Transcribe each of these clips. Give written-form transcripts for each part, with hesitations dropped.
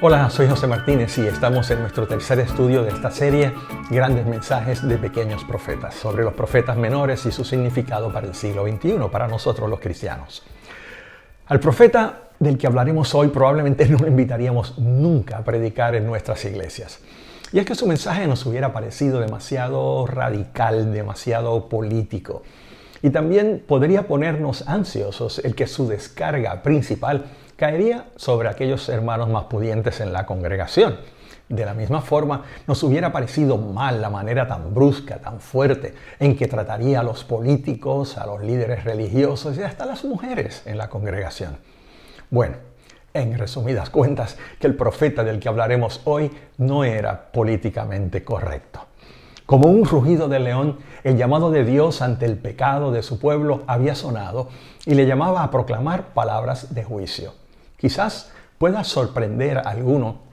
Hola, soy José Martínez y estamos en nuestro tercer estudio de esta serie, Grandes Mensajes de Pequeños Profetas, sobre los profetas menores y su significado para el siglo XXI, para nosotros los cristianos. Al profeta del que hablaremos hoy probablemente no lo invitaríamos nunca a predicar en nuestras iglesias. Y es que su mensaje nos hubiera parecido demasiado radical, demasiado político. Y también podría ponernos ansiosos el que su descarga principal caería sobre aquellos hermanos más pudientes en la congregación. De la misma forma, nos hubiera parecido mal la manera tan brusca, tan fuerte, en que trataría a los políticos, a los líderes religiosos y hasta a las mujeres en la congregación. Bueno, en resumidas cuentas, que el profeta del que hablaremos hoy no era políticamente correcto. Como un rugido de león, el llamado de Dios ante el pecado de su pueblo había sonado y le llamaba a proclamar palabras de juicio. Quizás pueda sorprender a alguno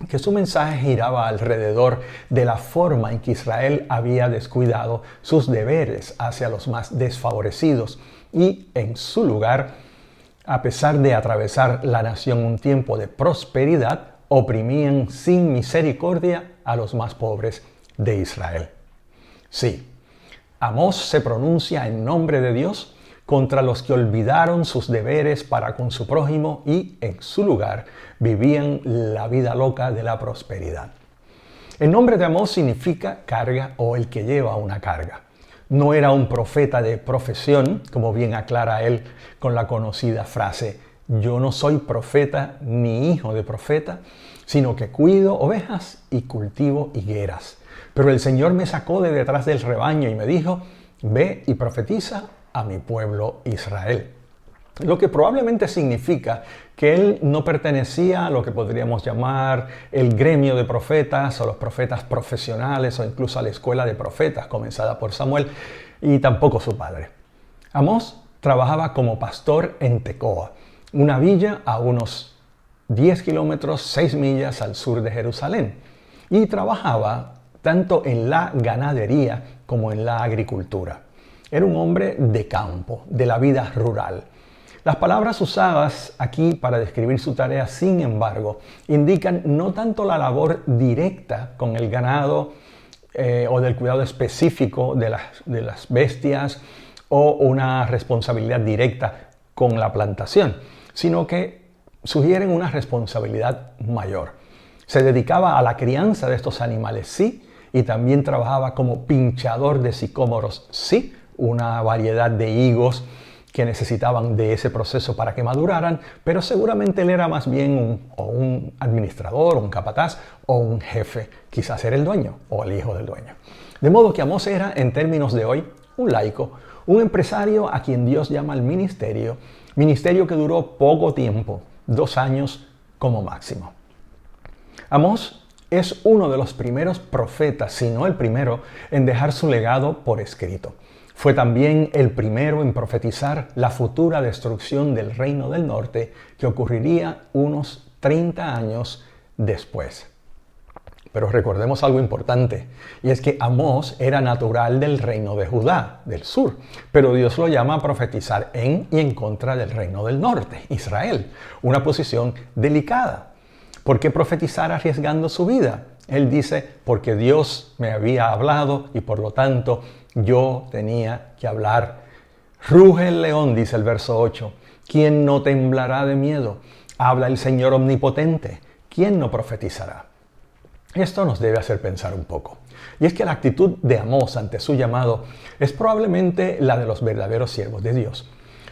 que su mensaje giraba alrededor de la forma en que Israel había descuidado sus deberes hacia los más desfavorecidos y, en su lugar, a pesar de atravesar la nación un tiempo de prosperidad, oprimían sin misericordia a los más pobres de Israel. Sí, Amós se pronuncia en nombre de Dios contra los que olvidaron sus deberes para con su prójimo y, en su lugar, vivían la vida loca de la prosperidad. El nombre de Amós significa carga o el que lleva una carga. No era un profeta de profesión, como bien aclara él con la conocida frase, yo no soy profeta ni hijo de profeta, sino que cuido ovejas y cultivo higueras. Pero el Señor me sacó de detrás del rebaño y me dijo, ve y profetiza a mi pueblo Israel. Lo que probablemente significa que él no pertenecía a lo que podríamos llamar el gremio de profetas o los profetas profesionales o incluso a la escuela de profetas comenzada por Samuel y tampoco su padre. Amós trabajaba como pastor en Tecoa, una villa a unos 10 kilómetros, 6 millas al sur de Jerusalén, y trabajaba tanto en la ganadería como en la agricultura. Era un hombre de campo, de la vida rural. Las palabras usadas aquí para describir su tarea, sin embargo, indican no tanto la labor directa con el ganado o del cuidado específico de las bestias o una responsabilidad directa con la plantación, sino que sugieren una responsabilidad mayor. Se dedicaba a la crianza de estos animales, sí, y también trabajaba como pinchador de sicómoros, sí, una variedad de higos que necesitaban de ese proceso para que maduraran, pero seguramente él era más bien un administrador, un capataz o un jefe, quizás era el dueño o el hijo del dueño. De modo que Amós era, en términos de hoy, un laico, un empresario a quien Dios llama al ministerio que duró poco tiempo, 2 años como máximo. Amós es uno de los primeros profetas, si no el primero, en dejar su legado por escrito. Fue también el primero en profetizar la futura destrucción del reino del norte que ocurriría unos 30 años después. Pero recordemos algo importante, y es que Amós era natural del reino de Judá, del sur, pero Dios lo llama a profetizar en y en contra del reino del norte, Israel, una posición delicada. ¿Por qué profetizar arriesgando su vida? Él dice, porque Dios me había hablado y por lo tanto yo tenía que hablar. Ruge el león, dice el verso 8. ¿Quién no temblará de miedo? Habla el Señor omnipotente. ¿Quién no profetizará? Esto nos debe hacer pensar un poco. Y es que la actitud de Amós ante su llamado es probablemente la de los verdaderos siervos de Dios.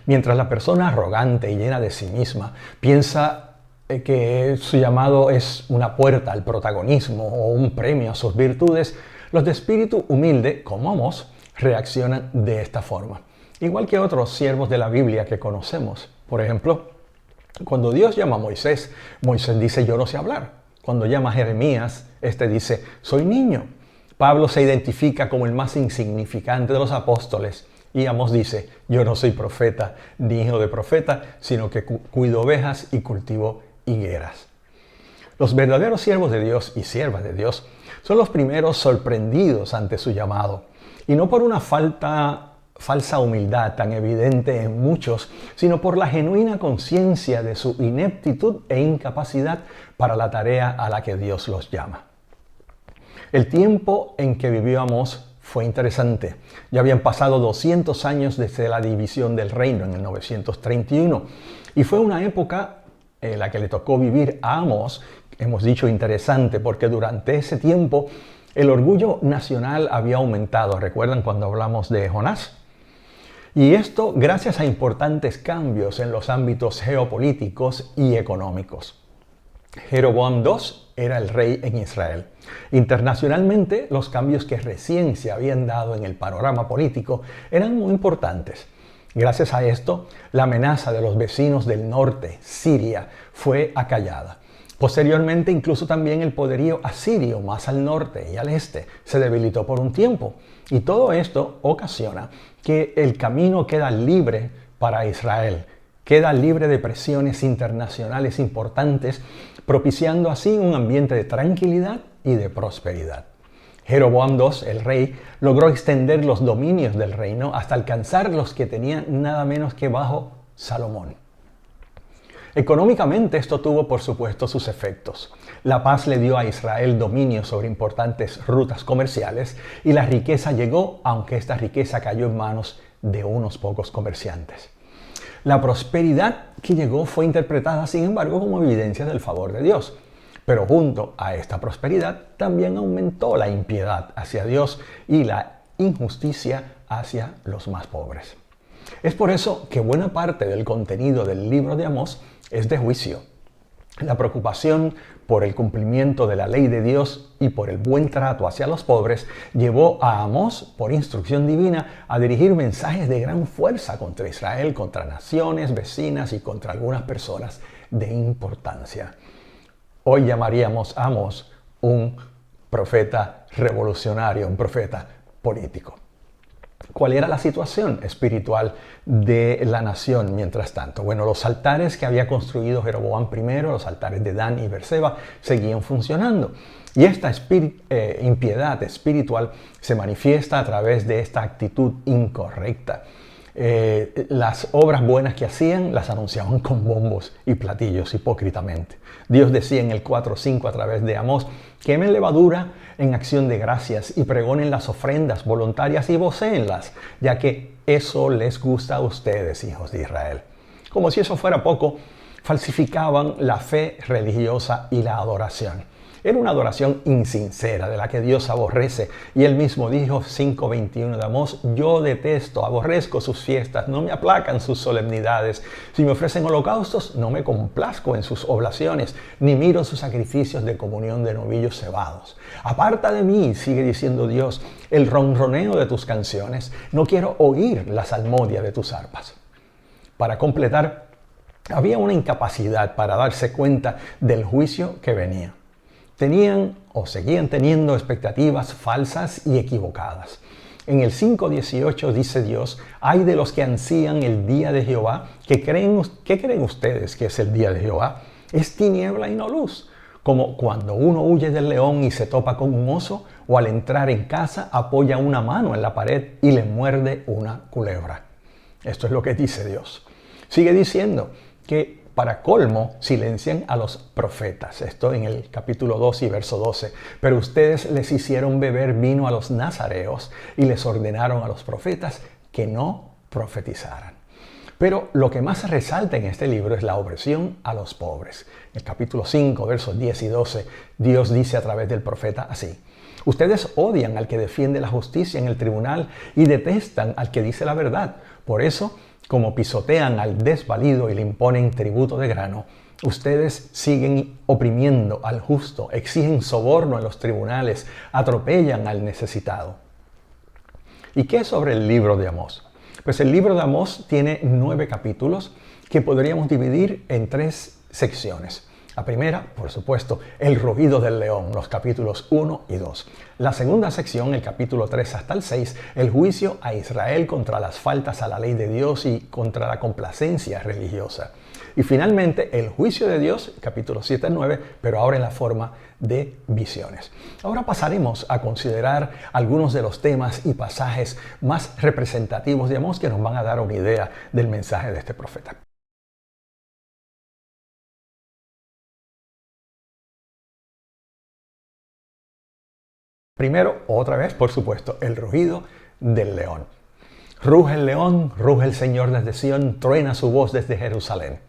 Mientras la persona arrogante y llena de sí misma piensa que su llamado es una puerta al protagonismo o un premio a sus virtudes, los de espíritu humilde, como Amós, reaccionan de esta forma. Igual que otros siervos de la Biblia que conocemos. Por ejemplo, cuando Dios llama a Moisés, Moisés dice, yo no sé hablar. Cuando llama a Jeremías, este dice, soy niño. Pablo se identifica como el más insignificante de los apóstoles. Y Amós dice, yo no soy profeta ni hijo de profeta, sino que cuido ovejas y cultivo higueras. Los verdaderos siervos de Dios y siervas de Dios son los primeros sorprendidos ante su llamado, y no por una falsa humildad tan evidente en muchos, sino por la genuina conciencia de su ineptitud e incapacidad para la tarea a la que Dios los llama. El tiempo en que vivió Amós fue interesante. Ya habían pasado 200 años desde la división del reino en el 931, y fue una época en la que le tocó vivir a Amós, hemos dicho interesante, porque durante ese tiempo el orgullo nacional había aumentado. ¿Recuerdan cuando hablamos de Jonás? Y esto gracias a importantes cambios en los ámbitos geopolíticos y económicos. Jeroboam II era el rey en Israel. Internacionalmente, los cambios que recién se habían dado en el panorama político eran muy importantes. Gracias a esto, la amenaza de los vecinos del norte, Siria, fue acallada. Posteriormente, incluso también el poderío asirio más al norte y al este se debilitó por un tiempo. Y todo esto ocasiona que el camino queda libre para Israel. Queda libre de presiones internacionales importantes, propiciando así un ambiente de tranquilidad y de prosperidad. Jeroboam II, el rey, logró extender los dominios del reino hasta alcanzar los que tenía nada menos que bajo Salomón. Económicamente esto tuvo por supuesto sus efectos. La paz le dio a Israel dominio sobre importantes rutas comerciales y la riqueza llegó, aunque esta riqueza cayó en manos de unos pocos comerciantes. La prosperidad que llegó fue interpretada, sin embargo, como evidencia del favor de Dios. Pero junto a esta prosperidad también aumentó la impiedad hacia Dios y la injusticia hacia los más pobres. Es por eso que buena parte del contenido del libro de Amós es de juicio. La preocupación por el cumplimiento de la ley de Dios y por el buen trato hacia los pobres llevó a Amós, por instrucción divina, a dirigir mensajes de gran fuerza contra Israel, contra naciones vecinas y contra algunas personas de importancia. Hoy llamaríamos a Amós un profeta revolucionario, un profeta político. ¿Cuál era la situación espiritual de la nación mientras tanto? Bueno, los altares que había construido Jeroboam I, los altares de Dan y Beerseba, seguían funcionando. Y esta impiedad espiritual se manifiesta a través de esta actitud incorrecta. Las obras buenas que hacían las anunciaban con bombos y platillos hipócritamente. Dios decía en el 4:5 a través de Amós: quemen levadura en acción de gracias y pregonen las ofrendas voluntarias y vocéenlas, ya que eso les gusta a ustedes, hijos de Israel. Como si eso fuera poco, falsificaban la fe religiosa y la adoración. Era una adoración insincera de la que Dios aborrece. Y él mismo dijo, 5:21 de Amós: yo detesto, aborrezco sus fiestas, no me aplacan sus solemnidades. Si me ofrecen holocaustos, no me complazco en sus oblaciones, ni miro sus sacrificios de comunión de novillos cebados. Aparta de mí, sigue diciendo Dios, el ronroneo de tus canciones. No quiero oír la salmodia de tus arpas. Para completar, había una incapacidad para darse cuenta del juicio que venía. Tenían o seguían teniendo expectativas falsas y equivocadas. En el 5:18 dice Dios: ay de los que ansían el día de Jehová. ¿Qué creen ustedes que es el día de Jehová? Es tiniebla y no luz. Como cuando uno huye del león y se topa con un oso, o al entrar en casa apoya una mano en la pared y le muerde una culebra. Esto es lo que dice Dios. Sigue diciendo que para colmo, silencian a los profetas. Esto en el capítulo 2 y verso 12. Pero ustedes les hicieron beber vino a los nazareos y les ordenaron a los profetas que no profetizaran. Pero lo que más resalta en este libro es la opresión a los pobres. En el capítulo 5, versos 10 y 12, Dios dice a través del profeta así: ustedes odian al que defiende la justicia en el tribunal y detestan al que dice la verdad. Por eso, como pisotean al desvalido y le imponen tributo de grano, ustedes siguen oprimiendo al justo, exigen soborno en los tribunales, atropellan al necesitado. ¿Y qué sobre el libro de Amós? Pues el libro de Amós tiene 9 capítulos que podríamos dividir en 3 secciones. La primera, por supuesto, el rugido del león, los capítulos 1 y 2. La segunda sección, el capítulo 3 hasta el 6, el juicio a Israel contra las faltas a la ley de Dios y contra la complacencia religiosa. Y finalmente el juicio de Dios, capítulos 7 al 9, pero ahora en la forma de visiones. Ahora pasaremos a considerar algunos de los temas y pasajes más representativos de Amós que nos van a dar una idea del mensaje de este profeta. Primero, otra vez, por supuesto, el rugido del león. Ruge el león, ruge el Señor desde Sión, truena su voz desde Jerusalén.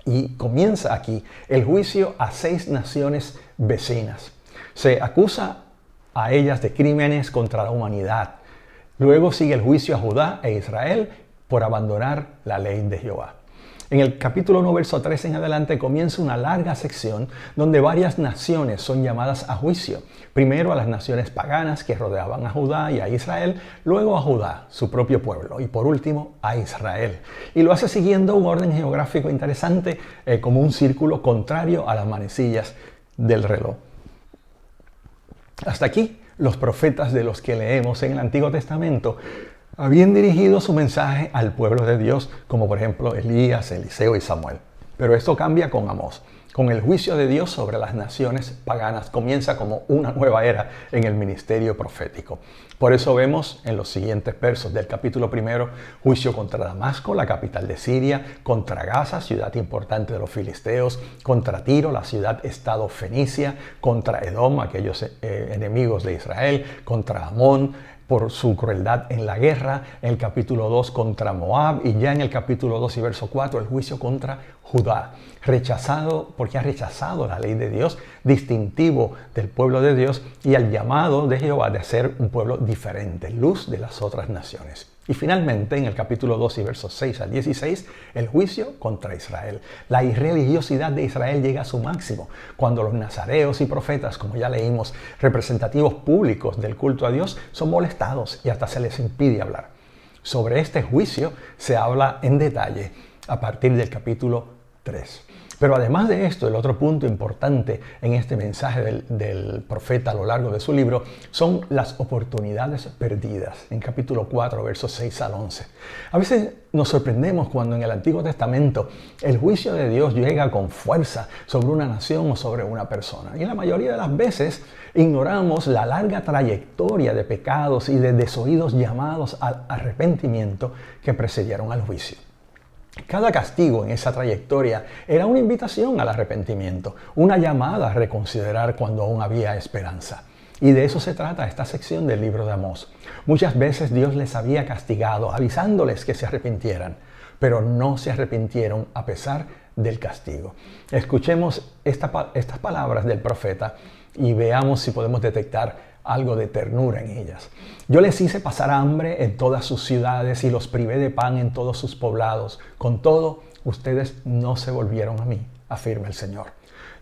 Y comienza aquí el juicio a 6 naciones vecinas. Se acusa a ellas de crímenes contra la humanidad. Luego sigue el juicio a Judá e Israel por abandonar la ley de Jehová. En el capítulo 1, verso 3 en adelante comienza una larga sección donde varias naciones son llamadas a juicio. Primero a las naciones paganas que rodeaban a Judá y a Israel, luego a Judá, su propio pueblo, y por último a Israel. Y lo hace siguiendo un orden geográfico interesante, como un círculo contrario a las manecillas del reloj. Hasta aquí, los profetas de los que leemos en el Antiguo Testamento habían dirigido su mensaje al pueblo de Dios, como por ejemplo Elías, Eliseo y Samuel. Pero esto cambia con Amós. Con el juicio de Dios sobre las naciones paganas comienza como una nueva era en el ministerio profético. Por eso vemos en los siguientes versos del capítulo 1, juicio contra Damasco, la capital de Siria, contra Gaza, ciudad importante de los filisteos, contra Tiro, la ciudad-estado fenicia, contra Edom, aquellos enemigos de Israel, contra Amón, por su crueldad en la guerra, en el capítulo 2 contra Moab y ya en el capítulo 2 y verso 4 el juicio contra Judá, rechazado porque ha rechazado la ley de Dios, distintivo del pueblo de Dios y el llamado de Jehová de ser un pueblo diferente, luz de las otras naciones. Y finalmente, en el capítulo 2 y versos 6 al 16, el juicio contra Israel. La irreligiosidad de Israel llega a su máximo cuando los nazareos y profetas, como ya leímos, representativos públicos del culto a Dios, son molestados y hasta se les impide hablar. Sobre este juicio se habla en detalle a partir del capítulo 3. Pero además de esto, el otro punto importante en este mensaje del profeta a lo largo de su libro son las oportunidades perdidas. En capítulo 4, versos 6 al 11. A veces nos sorprendemos cuando en el Antiguo Testamento el juicio de Dios llega con fuerza sobre una nación o sobre una persona. Y la mayoría de las veces ignoramos la larga trayectoria de pecados y de desoídos llamados al arrepentimiento que precedieron al juicio. Cada castigo en esa trayectoria era una invitación al arrepentimiento, una llamada a reconsiderar cuando aún había esperanza. Y de eso se trata esta sección del libro de Amós. Muchas veces Dios les había castigado, avisándoles que se arrepintieran, pero no se arrepintieron a pesar del castigo. Escuchemos estas palabras del profeta y veamos si podemos detectar algo de ternura en ellas. Yo les hice pasar hambre en todas sus ciudades y los privé de pan en todos sus poblados. Con todo, ustedes no se volvieron a mí, afirma el Señor.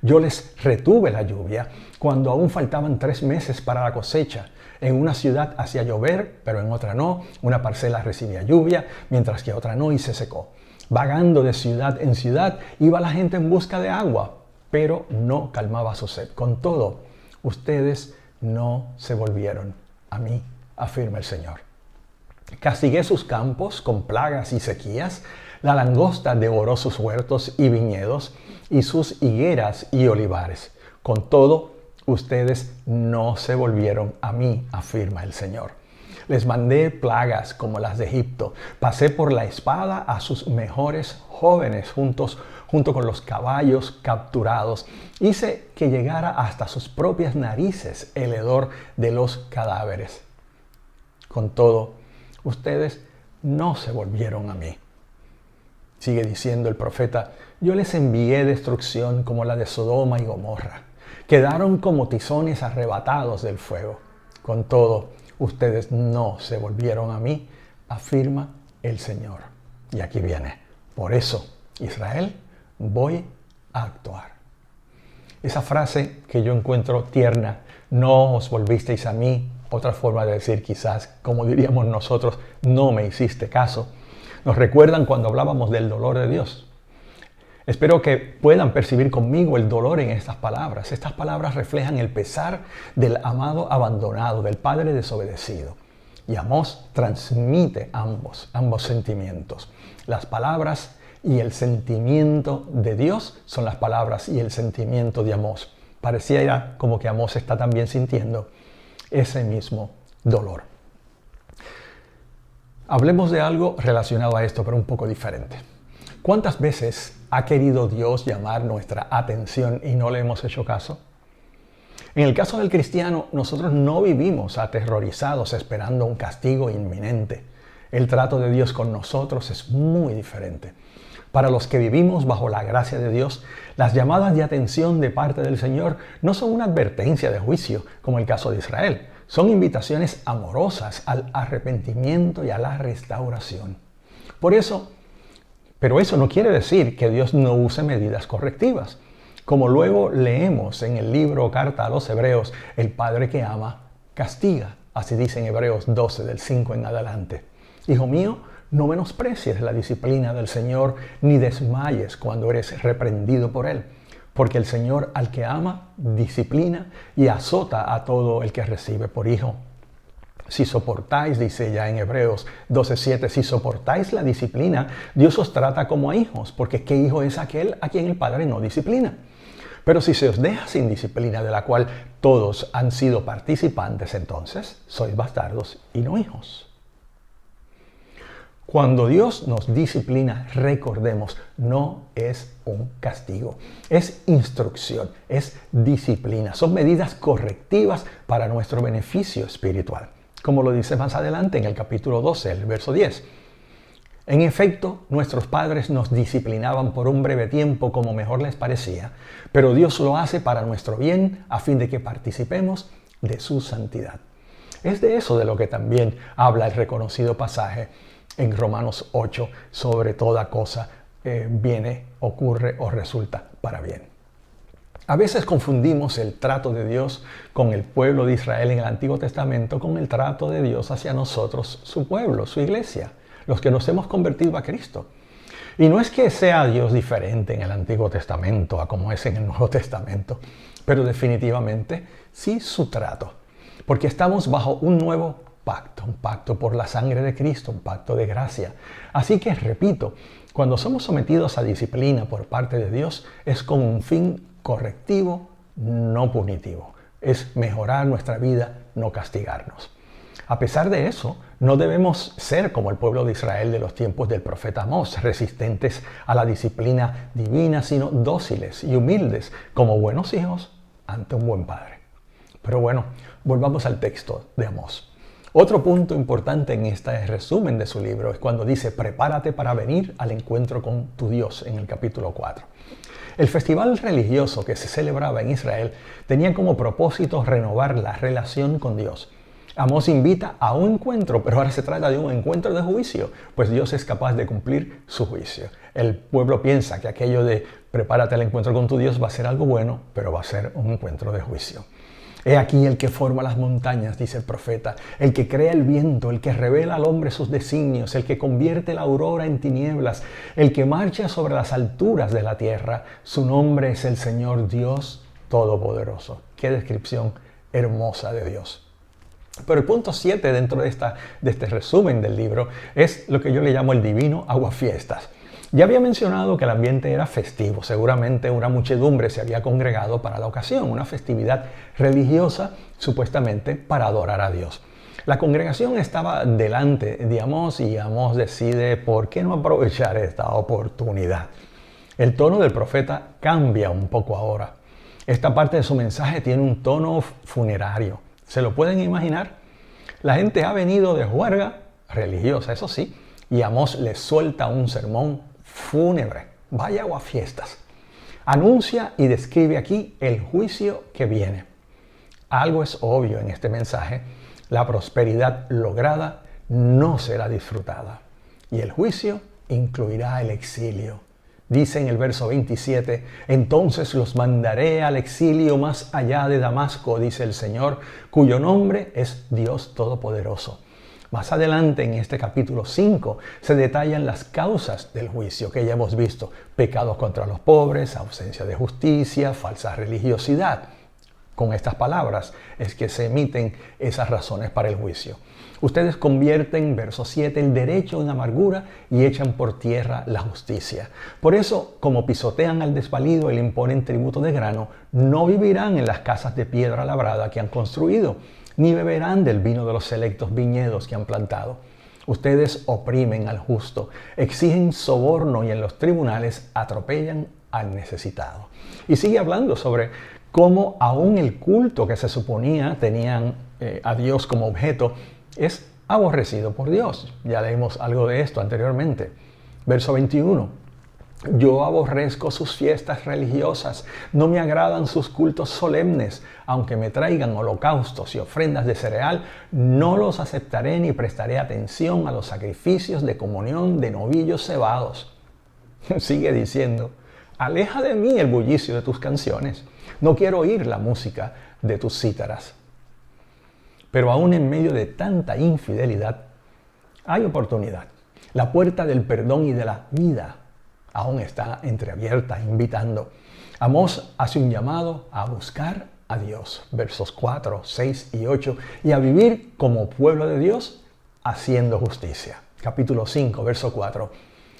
Yo les retuve la lluvia cuando aún faltaban 3 meses para la cosecha. En una ciudad hacía llover, pero en otra no. Una parcela recibía lluvia, mientras que otra no y se secó. Vagando de ciudad en ciudad, iba la gente en busca de agua, pero no calmaba su sed. Con todo, ustedes no se volvieron a mí, afirma el Señor. Castigué sus campos con plagas y sequías, la langosta devoró sus huertos y viñedos, y sus higueras y olivares. Con todo, ustedes no se volvieron a mí, afirma el Señor. Les mandé plagas como las de Egipto, pasé por la espada a sus mejores jóvenes junto con los caballos capturados. Hice que llegara hasta sus propias narices el hedor de los cadáveres. Con todo, ustedes no se volvieron a mí. Sigue diciendo el profeta, yo les envié destrucción como la de Sodoma y Gomorra. Quedaron como tizones arrebatados del fuego. Con todo, ustedes no se volvieron a mí, afirma el Señor. Y aquí viene. Por eso, Israel, voy a actuar. Esa frase que yo encuentro tierna, no os volvisteis a mí, otra forma de decir quizás, como diríamos nosotros, no me hiciste caso, nos recuerdan cuando hablábamos del dolor de Dios. Espero que puedan percibir conmigo el dolor en estas palabras. Estas palabras reflejan el pesar del amado abandonado, del padre desobedecido. Y Amós transmite ambos sentimientos. Las palabras y el sentimiento de Dios son las palabras y el sentimiento de Amós. Pareciera como que Amós está también sintiendo ese mismo dolor. Hablemos de algo relacionado a esto, pero un poco diferente. ¿Cuántas veces ha querido Dios llamar nuestra atención y no le hemos hecho caso? En el caso del cristiano, nosotros no vivimos aterrorizados esperando un castigo inminente. El trato de Dios con nosotros es muy diferente. Para los que vivimos bajo la gracia de Dios, las llamadas de atención de parte del Señor no son una advertencia de juicio, como el caso de Israel. Son invitaciones amorosas al arrepentimiento y a la restauración. Pero eso no quiere decir que Dios no use medidas correctivas. Como luego leemos en el libro Carta a los Hebreos, el Padre que ama, castiga. Así dice en Hebreos 12, del 5 en adelante. Hijo mío, no menosprecies la disciplina del Señor, ni desmayes cuando eres reprendido por Él. Porque el Señor al que ama, disciplina y azota a todo el que recibe por hijo. Si soportáis, dice ya en Hebreos 12:7, si soportáis la disciplina, Dios os trata como a hijos, porque ¿qué hijo es aquel a quien el Padre no disciplina? Pero si se os deja sin disciplina, de la cual todos han sido participantes, entonces sois bastardos y no hijos. Cuando Dios nos disciplina, recordemos, no es un castigo, es instrucción, es disciplina. Son medidas correctivas para nuestro beneficio espiritual, como lo dice más adelante en el capítulo 12, el verso 10. En efecto, nuestros padres nos disciplinaban por un breve tiempo como mejor les parecía, pero Dios lo hace para nuestro bien, a fin de que participemos de su santidad. Es de eso de lo que también habla el reconocido pasaje en Romanos 8, sobre toda cosa viene, ocurre o resulta para bien. A veces confundimos el trato de Dios con el pueblo de Israel en el Antiguo Testamento con el trato de Dios hacia nosotros, su pueblo, su iglesia, los que nos hemos convertido a Cristo. Y no es que sea Dios diferente en el Antiguo Testamento a como es en el Nuevo Testamento, pero definitivamente sí su trato, porque estamos bajo un nuevo pacto, un pacto por la sangre de Cristo, un pacto de gracia. Así que, repito, cuando somos sometidos a disciplina por parte de Dios, es con un fin correctivo, no punitivo. Es mejorar nuestra vida, no castigarnos. A pesar de eso, no debemos ser como el pueblo de Israel de los tiempos del profeta Amós, resistentes a la disciplina divina, sino dóciles y humildes, como buenos hijos ante un buen padre. Pero bueno, volvamos al texto de Amós. Otro punto importante en este resumen de su libro es cuando dice: prepárate para venir al encuentro con tu Dios, en el capítulo 4. El festival religioso que se celebraba en Israel tenía como propósito renovar la relación con Dios. Amós invita a un encuentro, pero ahora se trata de un encuentro de juicio, pues Dios es capaz de cumplir su juicio. El pueblo piensa que aquello de prepárate al encuentro con tu Dios va a ser algo bueno, pero va a ser un encuentro de juicio. He aquí el que forma las montañas, dice el profeta, el que crea el viento, el que revela al hombre sus designios, el que convierte la aurora en tinieblas, el que marcha sobre las alturas de la tierra. Su nombre es el Señor Dios Todopoderoso. Qué descripción hermosa de Dios. Pero el punto 7 dentro de este resumen del libro es lo que yo le llamo el divino aguafiestas. Ya había mencionado que el ambiente era festivo, seguramente una muchedumbre se había congregado para la ocasión, una festividad religiosa supuestamente para adorar a Dios. La congregación estaba delante de Amós y Amós decide por qué no aprovechar esta oportunidad. El tono del profeta cambia un poco ahora. Esta parte de su mensaje tiene un tono funerario. ¿Se lo pueden imaginar? La gente ha venido de juerga religiosa, eso sí, y Amós les suelta un sermón fúnebre. Vaya aguafiestas. Anuncia y describe aquí el juicio que viene. Algo es obvio en este mensaje: la prosperidad lograda no será disfrutada y el juicio incluirá el exilio. Dice en el verso 27, entonces los mandaré al exilio más allá de Damasco, dice el Señor, cuyo nombre es Dios Todopoderoso. Más adelante en este capítulo 5 se detallan las causas del juicio que ya hemos visto: pecados contra los pobres, ausencia de justicia, falsa religiosidad. Con estas palabras es que se emiten esas razones para el juicio. Ustedes convierten, verso 7, el derecho en amargura y echan por tierra la justicia. Por eso, como pisotean al desvalido y le imponen tributo de grano, no vivirán en las casas de piedra labrada que han construido, ni beberán del vino de los selectos viñedos que han plantado. Ustedes oprimen al justo, exigen soborno y en los tribunales atropellan al necesitado. Y sigue hablando sobre cómo aún el culto que se suponía tenían a Dios como objeto es aborrecido por Dios. Ya leímos algo de esto anteriormente. Verso 21. Yo aborrezco sus fiestas religiosas, no me agradan sus cultos solemnes. Aunque me traigan holocaustos y ofrendas de cereal, no los aceptaré ni prestaré atención a los sacrificios de comunión de novillos cebados. Sigue diciendo, aleja de mí el bullicio de tus canciones. No quiero oír la música de tus cítaras. Pero aún en medio de tanta infidelidad, hay oportunidad. La puerta del perdón y de la vida aún está entreabierta, invitando. Amós hace un llamado a buscar a Dios, versos 4, 6 y 8, y a vivir como pueblo de Dios, haciendo justicia. Capítulo 5, verso 4.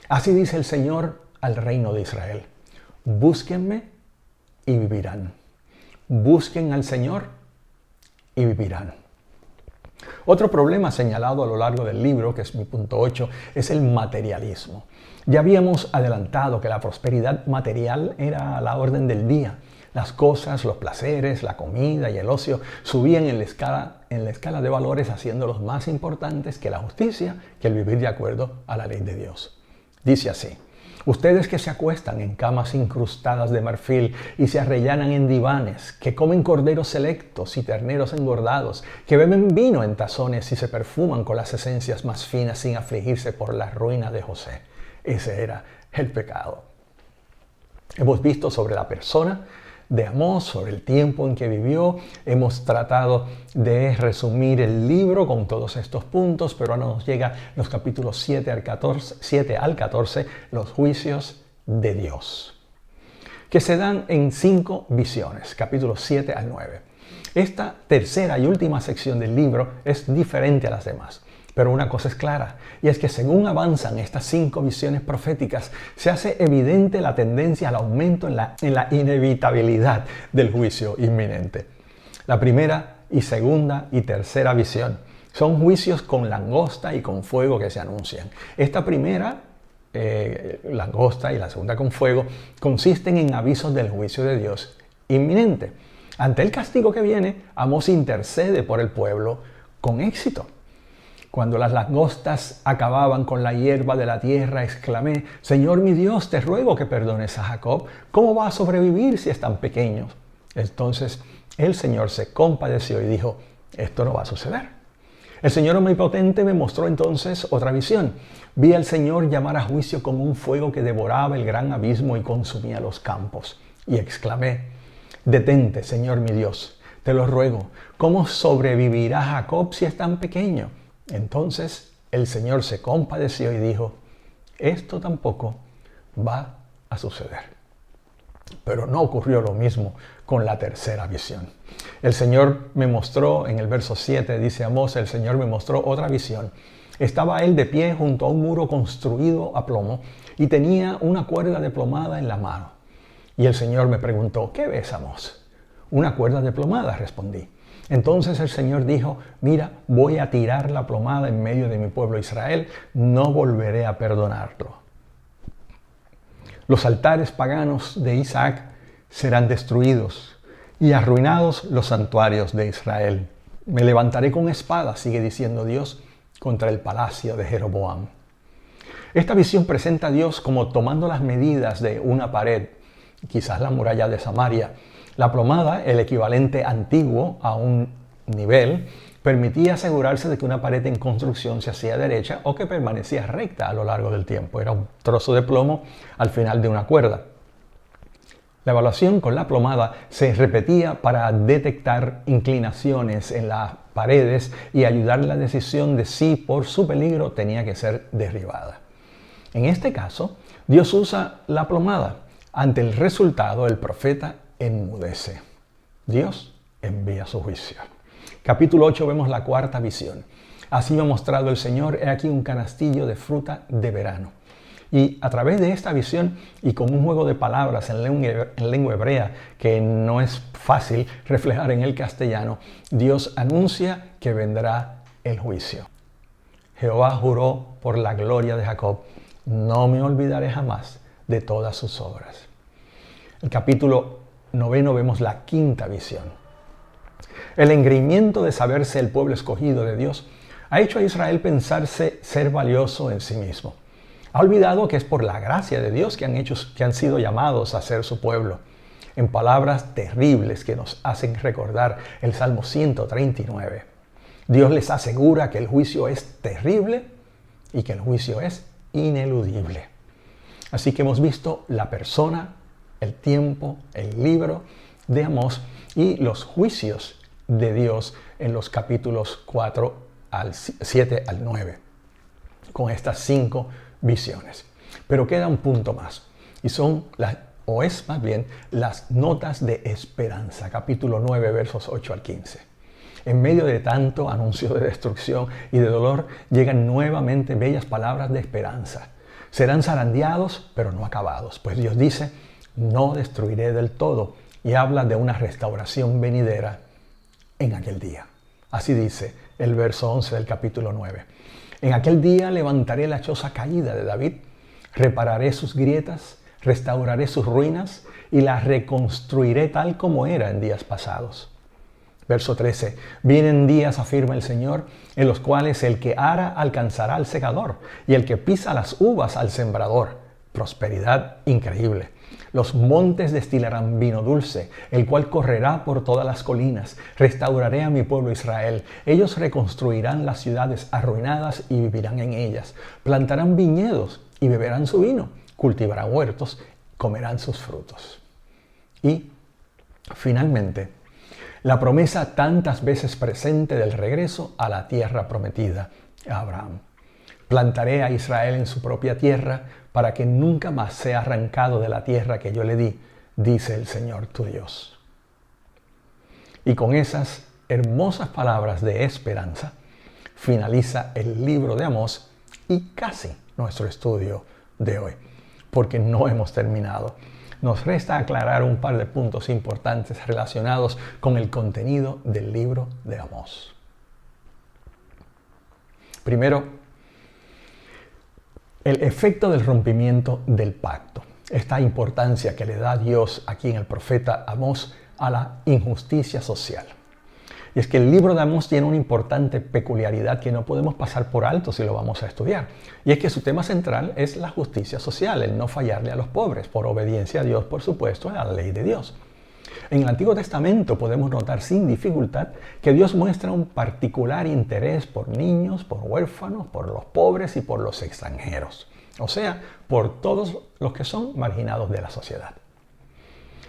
Así dice el Señor al reino de Israel. Búsquenme y vivirán. Busquen al Señor y vivirán. Otro problema señalado a lo largo del libro, que es mi punto 8, es el materialismo. Ya habíamos adelantado que la prosperidad material era a la orden del día. Las cosas, los placeres, la comida y el ocio subían en la escala de valores, haciéndolos más importantes que la justicia, que el vivir de acuerdo a la ley de Dios. Dice así. Ustedes que se acuestan en camas incrustadas de marfil y se arrellanan en divanes, que comen corderos selectos y terneros engordados, que beben vino en tazones y se perfuman con las esencias más finas sin afligirse por la ruina de José. Ese era el pecado. Hemos visto sobre la persona de Amós, sobre el tiempo en que vivió. Hemos tratado de resumir el libro con todos estos puntos, pero ahora nos llegan los capítulos 7 al 14, los juicios de Dios, que se dan en 5 visiones, capítulos 7 al 9. Esta tercera y última sección del libro es diferente a las demás. Pero una cosa es clara, y es que según avanzan estas 5 visiones proféticas, se hace evidente la tendencia al aumento en la inevitabilidad del juicio inminente. La primera y segunda y tercera visión son juicios con langosta y con fuego que se anuncian. Esta primera, langosta, y la segunda con fuego, consisten en avisos del juicio de Dios inminente. Ante el castigo que viene, Amós intercede por el pueblo con éxito. Cuando las langostas acababan con la hierba de la tierra, exclamé, Señor mi Dios, te ruego que perdones a Jacob. ¿Cómo va a sobrevivir si es tan pequeño? Entonces el Señor se compadeció y dijo, esto no va a suceder. El Señor omnipotente me mostró entonces otra visión. Vi al Señor llamar a juicio como un fuego que devoraba el gran abismo y consumía los campos. Y exclamé, detente, Señor mi Dios, te lo ruego. ¿Cómo sobrevivirá Jacob si es tan pequeño? Entonces el Señor se compadeció y dijo, esto tampoco va a suceder. Pero no ocurrió lo mismo con la tercera visión. El Señor me mostró, en el verso 7 dice Amós, el Señor me mostró otra visión. Estaba él de pie junto a un muro construido a plomo y tenía una cuerda de plomada en la mano. Y el Señor me preguntó, ¿qué ves, Amós? Una cuerda de plomada, respondí. Entonces el Señor dijo, mira, voy a tirar la plomada en medio de mi pueblo Israel, no volveré a perdonarlo. Los altares paganos de Isaac serán destruidos y arruinados los santuarios de Israel. Me levantaré con espada, sigue diciendo Dios, contra el palacio de Jeroboam. Esta visión presenta a Dios como tomando las medidas de una pared, quizás la muralla de Samaria. La plomada, el equivalente antiguo a un nivel, permitía asegurarse de que una pared en construcción se hacía derecha o que permanecía recta a lo largo del tiempo. Era un trozo de plomo al final de una cuerda. La evaluación con la plomada se repetía para detectar inclinaciones en las paredes y ayudar en la decisión de si por su peligro tenía que ser derribada. En este caso, Dios usa la plomada. Ante el resultado, el profeta enmudece. Dios envía su juicio. Capítulo 8 vemos la cuarta visión. Así me ha mostrado el Señor, he aquí un canastillo de fruta de verano. Y a través de esta visión y con un juego de palabras en lengua hebrea que no es fácil reflejar en el castellano, Dios anuncia que vendrá el juicio. Jehová juró por la gloria de Jacob, no me olvidaré jamás de todas sus obras. El capítulo 9 vemos la quinta visión. El engreimiento de saberse el pueblo escogido de Dios ha hecho a Israel pensarse ser valioso en sí mismo. Ha olvidado que es por la gracia de Dios que han sido llamados a ser su pueblo. En palabras terribles que nos hacen recordar el Salmo 139. Dios les asegura que el juicio es terrible y que el juicio es ineludible. Así que hemos visto la persona, el tiempo, el libro de Amós y los juicios de Dios en los capítulos 7 al 9, con estas 5 visiones. Pero queda un punto más, y son las notas de esperanza, capítulo 9, versos 8 al 15. En medio de tanto anuncio de destrucción y de dolor, llegan nuevamente bellas palabras de esperanza. Serán zarandeados, pero no acabados, pues Dios dice, no destruiré del todo, y habla de una restauración venidera en aquel día. Así dice el verso 11 del capítulo 9. En aquel día levantaré la choza caída de David, repararé sus grietas, restauraré sus ruinas y la reconstruiré tal como era en días pasados. Verso 13. Vienen días, afirma el Señor, en los cuales el que ara alcanzará al segador y el que pisa las uvas al sembrador. Prosperidad increíble. Los montes destilarán vino dulce, el cual correrá por todas las colinas. Restauraré a mi pueblo Israel. Ellos reconstruirán las ciudades arruinadas y vivirán en ellas. Plantarán viñedos y beberán su vino. Cultivarán huertos, comerán sus frutos. Y, finalmente, la promesa tantas veces presente del regreso a la tierra prometida a Abraham. Plantaré a Israel en su propia tierra para que nunca más sea arrancado de la tierra que yo le di, dice el Señor tu Dios. Y con esas hermosas palabras de esperanza, finaliza el libro de Amós y casi nuestro estudio de hoy, porque no hemos terminado. Nos resta aclarar un par de puntos importantes relacionados con el contenido del libro de Amós. Primero, el efecto del rompimiento del pacto. Esta importancia que le da Dios aquí en el profeta Amós a la injusticia social. Y es que el libro de Amós tiene una importante peculiaridad que no podemos pasar por alto si lo vamos a estudiar. Y es que su tema central es la justicia social, el no fallarle a los pobres, por obediencia a Dios, por supuesto, a la ley de Dios. En el Antiguo Testamento podemos notar sin dificultad que Dios muestra un particular interés por niños, por huérfanos, por los pobres y por los extranjeros. O sea, por todos los que son marginados de la sociedad.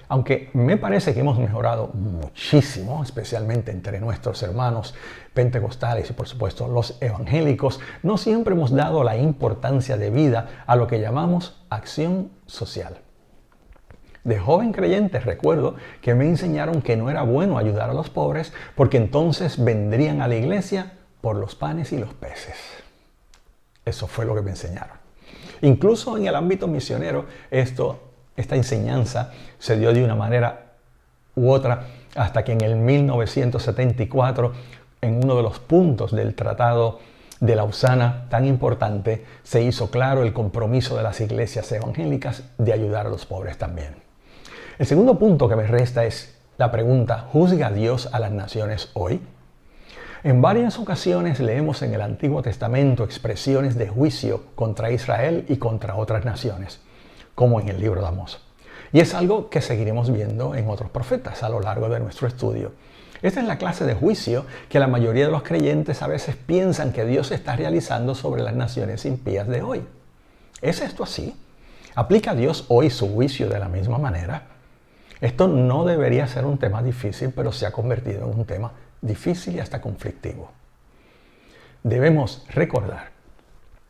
Aunque me parece que hemos mejorado muchísimo, especialmente entre nuestros hermanos pentecostales y por supuesto los evangélicos, no siempre hemos dado la importancia debida a lo que llamamos acción social. De joven creyente recuerdo que me enseñaron que no era bueno ayudar a los pobres porque entonces vendrían a la iglesia por los panes y los peces. Eso fue lo que me enseñaron. Incluso en el ámbito misionero esta enseñanza se dio de una manera u otra hasta que en el 1974, en uno de los puntos del Tratado de Lausana tan importante, se hizo claro el compromiso de las iglesias evangélicas de ayudar a los pobres también. El segundo punto que me resta es la pregunta, ¿juzga Dios a las naciones hoy? En varias ocasiones leemos en el Antiguo Testamento expresiones de juicio contra Israel y contra otras naciones, como en el libro de Amós. Y es algo que seguiremos viendo en otros profetas a lo largo de nuestro estudio. Esta es la clase de juicio que la mayoría de los creyentes a veces piensan que Dios está realizando sobre las naciones impías de hoy. ¿Es esto así? ¿Aplica Dios hoy su juicio de la misma manera? Esto no debería ser un tema difícil, pero se ha convertido en un tema difícil y hasta conflictivo. Debemos recordar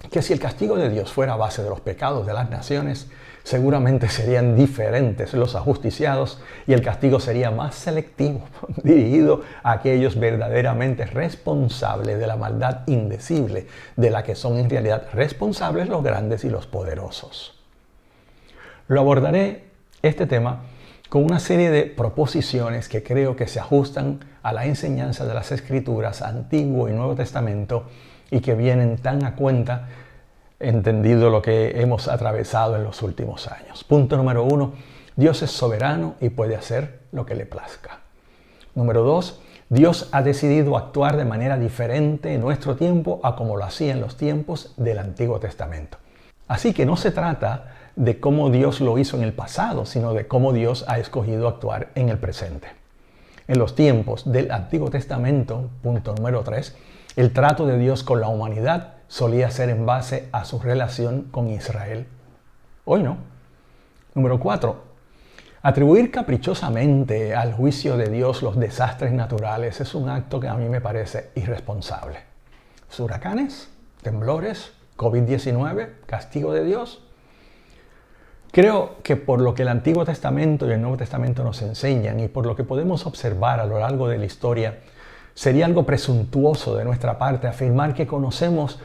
que si el castigo de Dios fuera a base de los pecados de las naciones, seguramente serían diferentes los ajusticiados y el castigo sería más selectivo, dirigido a aquellos verdaderamente responsables de la maldad indecible, de la que son en realidad responsables los grandes y los poderosos. Lo abordaré este tema con una serie de proposiciones que creo que se ajustan a la enseñanza de las Escrituras, Antiguo y Nuevo Testamento, y que vienen tan a cuenta, entendido lo que hemos atravesado en los últimos años. Punto número 1, Dios es soberano y puede hacer lo que le plazca. Número 2, Dios ha decidido actuar de manera diferente en nuestro tiempo a como lo hacía en los tiempos del Antiguo Testamento. Así que no se trata de cómo Dios lo hizo en el pasado, sino de cómo Dios ha escogido actuar en el presente. En los tiempos del Antiguo Testamento, punto número 3, el trato de Dios con la humanidad solía ser en base a su relación con Israel. Hoy no. Número 4. Atribuir caprichosamente al juicio de Dios los desastres naturales es un acto que a mí me parece irresponsable. Huracanes, temblores, COVID-19, castigo de Dios. Creo que por lo que el Antiguo Testamento y el Nuevo Testamento nos enseñan y por lo que podemos observar a lo largo de la historia, sería algo presuntuoso de nuestra parte afirmar que conocemos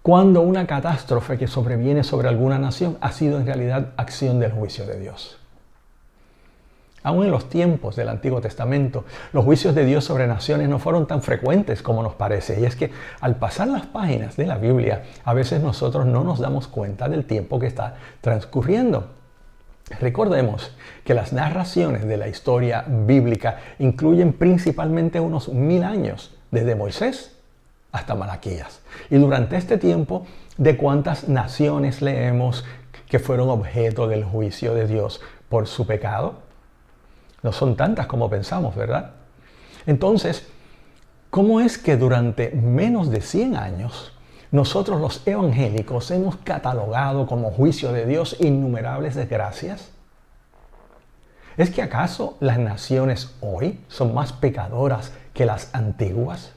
cuando una catástrofe que sobreviene sobre alguna nación ha sido en realidad acción del juicio de Dios. Aún en los tiempos del Antiguo Testamento, los juicios de Dios sobre naciones no fueron tan frecuentes como nos parece. Y es que al pasar las páginas de la Biblia, a veces nosotros no nos damos cuenta del tiempo que está transcurriendo. Recordemos que las narraciones de la historia bíblica incluyen principalmente unos 1000 años, desde Moisés hasta Malaquías. Y durante este tiempo, ¿de cuántas naciones leemos que fueron objeto del juicio de Dios por su pecado? No son tantas como pensamos, ¿verdad? Entonces, ¿cómo es que durante menos de 100 años nosotros los evangélicos hemos catalogado como juicio de Dios innumerables desgracias? ¿Es que acaso las naciones hoy son más pecadoras que las antiguas?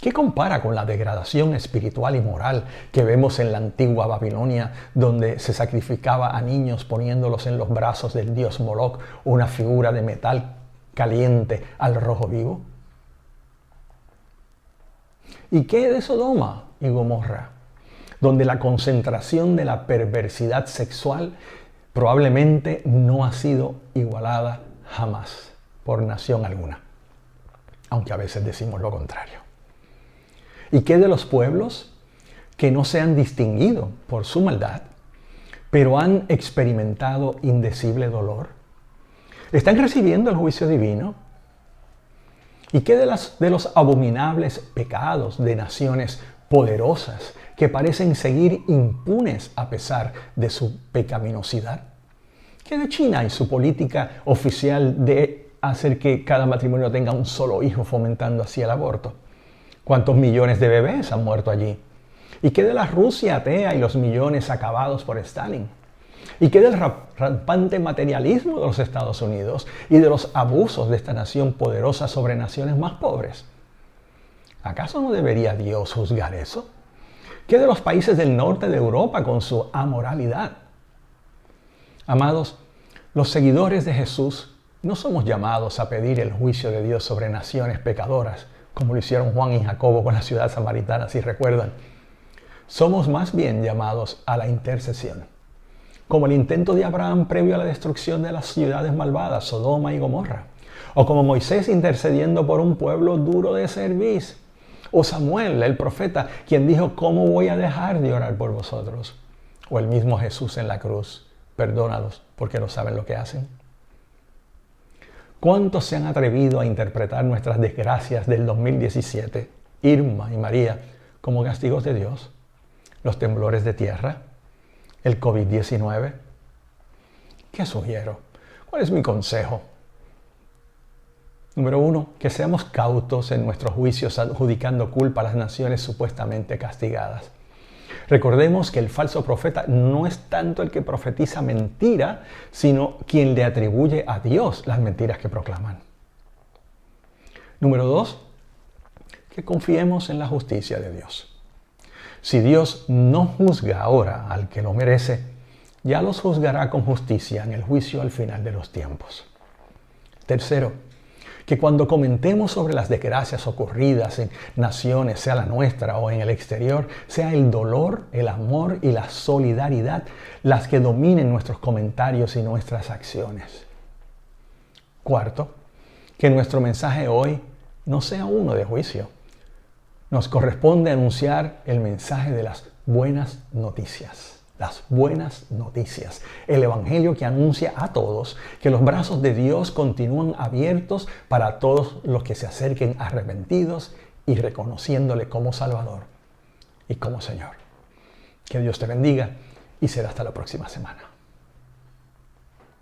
¿Qué compara con la degradación espiritual y moral que vemos en la antigua Babilonia, donde se sacrificaba a niños poniéndolos en los brazos del dios Moloch, una figura de metal caliente al rojo vivo? ¿Y qué de Sodoma y Gomorra, donde la concentración de la perversidad sexual probablemente no ha sido igualada jamás por nación alguna? Aunque a veces decimos lo contrario. ¿Y qué de los pueblos que no se han distinguido por su maldad, pero han experimentado indecible dolor? ¿Están recibiendo el juicio divino? ¿Y qué de los abominables pecados de naciones poderosas que parecen seguir impunes a pesar de su pecaminosidad? ¿Qué de China y su política oficial de hacer que cada matrimonio tenga un solo hijo, fomentando así el aborto? ¿Cuántos millones de bebés han muerto allí? ¿Y qué de la Rusia atea y los millones acabados por Stalin? ¿Y qué del rampante materialismo de los Estados Unidos y de los abusos de esta nación poderosa sobre naciones más pobres? ¿Acaso no debería Dios juzgar eso? ¿Qué de los países del norte de Europa con su amoralidad? Amados, los seguidores de Jesús no somos llamados a pedir el juicio de Dios sobre naciones pecadoras, como lo hicieron Juan y Jacobo con la ciudad samaritana, si recuerdan. Somos más bien llamados a la intercesión, como el intento de Abraham previo a la destrucción de las ciudades malvadas, Sodoma y Gomorra, o como Moisés intercediendo por un pueblo duro de cerviz, o Samuel, el profeta, quien dijo, ¿cómo voy a dejar de orar por vosotros? O el mismo Jesús en la cruz, perdónalos porque no saben lo que hacen. ¿Cuántos se han atrevido a interpretar nuestras desgracias del 2017, Irma y María, como castigos de Dios? Los temblores de tierra, el COVID-19. ¿Qué sugiero? ¿Cuál es mi consejo? Número 1, que seamos cautos en nuestros juicios adjudicando culpa a las naciones supuestamente castigadas. Recordemos que el falso profeta no es tanto el que profetiza mentira, sino quien le atribuye a Dios las mentiras que proclaman. Número 2, que confiemos en la justicia de Dios. Si Dios no juzga ahora al que lo merece, ya los juzgará con justicia en el juicio al final de los tiempos. Tercero, que cuando comentemos sobre las desgracias ocurridas en naciones, sea la nuestra o en el exterior, sea el dolor, el amor y la solidaridad las que dominen nuestros comentarios y nuestras acciones. Cuarto, que nuestro mensaje hoy no sea uno de juicio. Nos corresponde anunciar el mensaje de las buenas noticias. Las buenas noticias. El evangelio que anuncia a todos que los brazos de Dios continúan abiertos para todos los que se acerquen arrepentidos y reconociéndole como Salvador y como Señor. Que Dios te bendiga y será hasta la próxima semana.